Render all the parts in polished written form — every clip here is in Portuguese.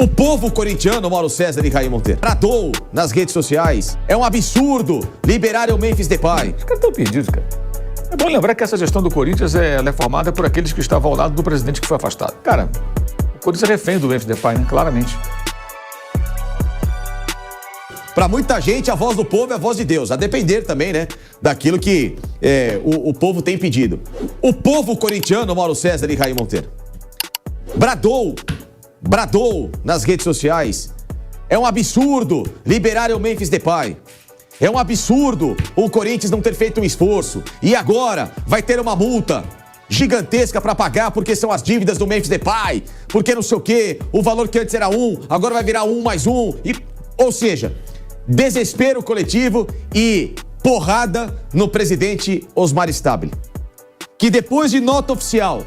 O povo corintiano, Mauro César e Raí Monteiro, bradou nas redes sociais. É um absurdo liberar o Memphis Depay. Os caras estão perdidos, cara. É bom lembrar que essa gestão do Corinthians ela é formada por aqueles que estavam ao lado do presidente que foi afastado. Cara, o Corinthians é refém do Memphis Depay, né? Claramente. Para muita gente, a voz do povo é a voz de Deus, a depender também, né, daquilo que o povo tem pedido. O povo corintiano, Mauro César e Raí Monteiro, bradou nas redes sociais. É um absurdo liberar o Memphis Depay. É um absurdo o Corinthians não ter feito um esforço. E agora vai ter uma multa gigantesca para pagar porque são as dívidas do Memphis Depay. Porque não sei o quê, o valor que antes era 1, agora vai virar 1 mais 1. Ou seja, desespero coletivo e porrada no presidente Osmar Stabile, que depois de nota oficial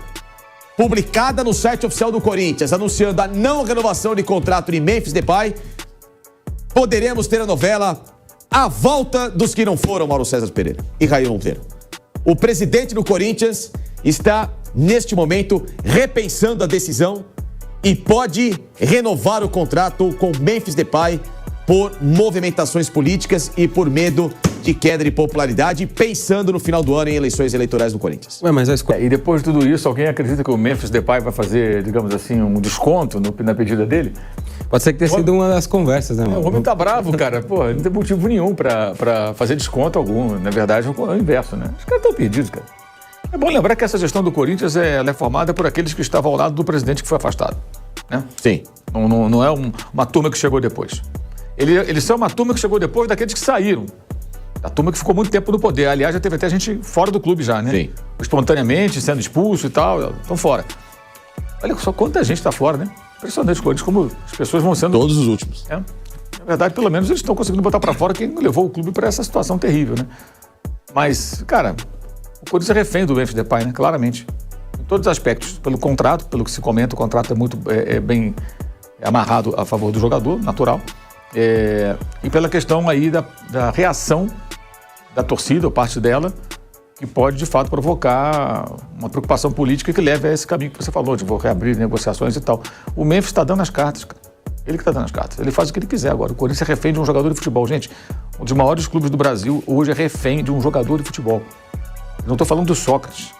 publicada no site oficial do Corinthians, anunciando a não renovação de contrato de Memphis Depay, poderemos ter a novela A Volta dos que não foram, Mauro César Pereira e Raí Monteiro. O presidente do Corinthians está, neste momento, repensando a decisão e pode renovar o contrato com Memphis Depay por movimentações políticas e por medo de queda de popularidade, pensando no final do ano em eleições eleitorais do Corinthians. Ué, mas e depois de tudo isso, alguém acredita que o Memphis Depay vai fazer, digamos assim, um desconto na pedida dele? Pode ser que tenha sido uma das conversas, né, mano? O homem tá bravo, cara. Pô, não tem motivo nenhum pra fazer desconto algum. Na verdade, é o inverso, né? Os caras estão perdidos, cara. É bom lembrar que essa gestão do Corinthians ela é formada por aqueles que estavam ao lado do presidente que foi afastado, né? Sim. Não é uma turma que chegou depois. Eles são uma turma que chegou depois daqueles que saíram. A turma que ficou muito tempo no poder. Aliás, já teve até gente fora do clube já, né? Sim. Espontaneamente, sendo expulso e tal, estão fora. Olha só quanta gente está fora, né? Impressionante coisas, como as pessoas vão sendo... Todos os últimos. É. Na verdade, pelo menos eles estão conseguindo botar para fora quem levou o clube para essa situação terrível, né? Mas, cara, o Corinthians é refém do Memphis Depay, né? Claramente. Em todos os aspectos. Pelo contrato, pelo que se comenta, o contrato é muito bem amarrado a favor do jogador, natural. E pela questão aí da reação da torcida, ou parte dela, que pode, de fato, provocar uma preocupação política que leve a esse caminho que você falou, de vou reabrir negociações e tal. O Memphis está dando as cartas, cara. Ele que está dando as cartas. Ele faz o que ele quiser agora. O Corinthians é refém de um jogador de futebol. Gente, um dos maiores clubes do Brasil hoje é refém de um jogador de futebol. Não estou falando do Sócrates.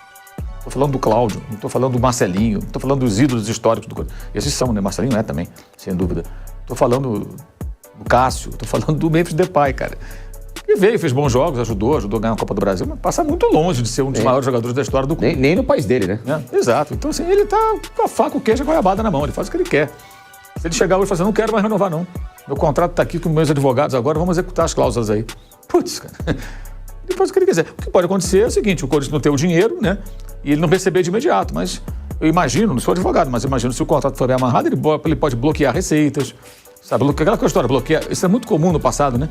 Estou falando do Cláudio. Não estou falando do Marcelinho. Não estou falando dos ídolos históricos do Corinthians. Esses são, né? Marcelinho é também, sem dúvida. Estou falando do Cássio. Estou falando do Memphis Depay, cara. Que veio, fez bons jogos, ajudou a ganhar a Copa do Brasil, mas passa muito longe de ser um dos maiores jogadores da história do clube. Nem no país dele, né? Exato. Então, assim, ele tá com a faca, o queijo e a goiabada na mão, ele faz o que ele quer. Se ele chegar hoje e falar assim, não quero mais renovar, não. Meu contrato tá aqui com meus advogados agora, vamos executar as cláusulas aí. Putz, cara. Ele faz o que ele quiser. O que pode acontecer é o seguinte, o Corinthians não ter o dinheiro, né? E ele não receber de imediato, mas eu imagino, não sou advogado, mas imagino se o contrato for bem amarrado, ele pode bloquear receitas, sabe? Aquela história, bloquear. Isso é muito comum no passado, né?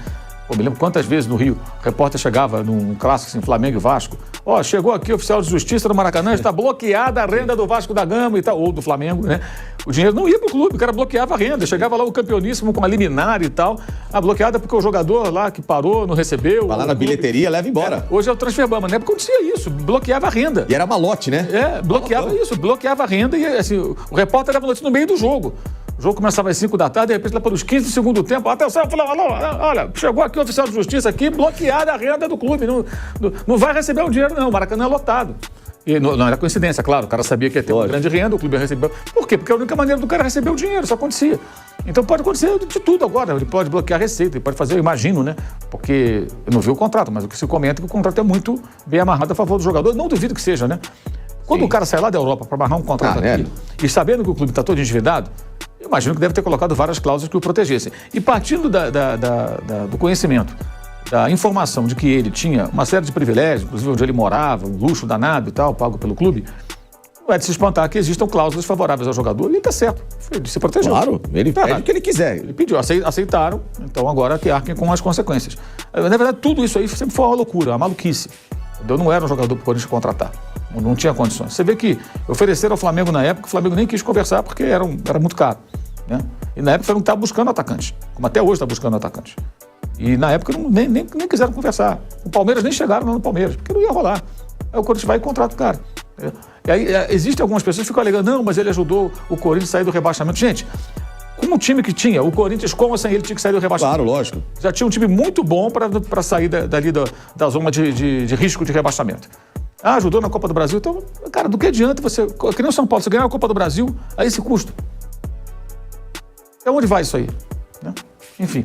Pô, me lembro quantas vezes no Rio o repórter chegava num clássico assim, Flamengo e Vasco. Ó, chegou aqui o oficial de justiça do Maracanã, está bloqueada a renda do Vasco da Gama e tal, ou do Flamengo, né? O dinheiro não ia pro clube, o cara bloqueava a renda. Chegava lá o campeoníssimo com uma liminar e tal. Bloqueada porque o jogador lá que parou, não recebeu. Vai lá na bilheteria, leva embora. Hoje é o Transferbama, né? Porque acontecia isso, bloqueava a renda. E era malote, né? Bloqueava isso, bloqueava a renda e assim, o repórter dava notícia no meio do jogo. O jogo começava às 5 da tarde, de repente, lá pelos 15 do segundo tempo, atenção, olha, chegou aqui o oficial de justiça aqui, bloqueada a renda do clube, não vai receber o dinheiro não, o Maracanã é lotado. E não era coincidência, claro, o cara sabia que ia ter uma grande renda, o clube ia receber. Por quê? Porque a única maneira do cara receber o dinheiro, isso acontecia. Então pode acontecer de tudo agora, ele pode bloquear a receita, ele pode fazer, eu imagino, né? Porque eu não vi o contrato, mas o que se comenta é que o contrato é muito bem amarrado a favor do jogador, não duvido que seja, né? Quando o cara sai lá da Europa para amarrar um contrato aqui, e sabendo que o clube está todo endividado, eu imagino que deve ter colocado várias cláusulas que o protegessem. E partindo do conhecimento, da informação de que ele tinha uma série de privilégios, inclusive onde ele morava, um luxo danado e tal, pago pelo clube, não é de se espantar que existam cláusulas favoráveis ao jogador. Ele está certo, ele se protegeu. Claro, ele pede o que ele quiser. Ele pediu, aceitaram, então agora que arquem com as consequências. Na verdade, tudo isso aí sempre foi uma loucura, uma maluquice. Eu não era um jogador para o Corinthians contratar. Não tinha condições. Você vê que ofereceram ao Flamengo na época, o Flamengo nem quis conversar porque era muito caro, né? E na época o Flamengo estava buscando atacante, como até hoje está buscando atacante. E na época nem quiseram conversar. O Palmeiras nem chegaram no Palmeiras, porque não ia rolar. Aí o Corinthians vai e contrata o cara. E aí existem algumas pessoas que ficam alegando, não, mas ele ajudou o Corinthians a sair do rebaixamento. Gente, com o time que tinha, o Corinthians com ou sem ele tinha que sair do rebaixamento. Claro, lógico. Já tinha um time muito bom para sair dali da zona de risco de rebaixamento. Ajudou na Copa do Brasil. Então, cara, do que adianta você... Que nem o São Paulo, você ganhar a Copa do Brasil a esse custo. Até onde vai isso aí? Né? Enfim.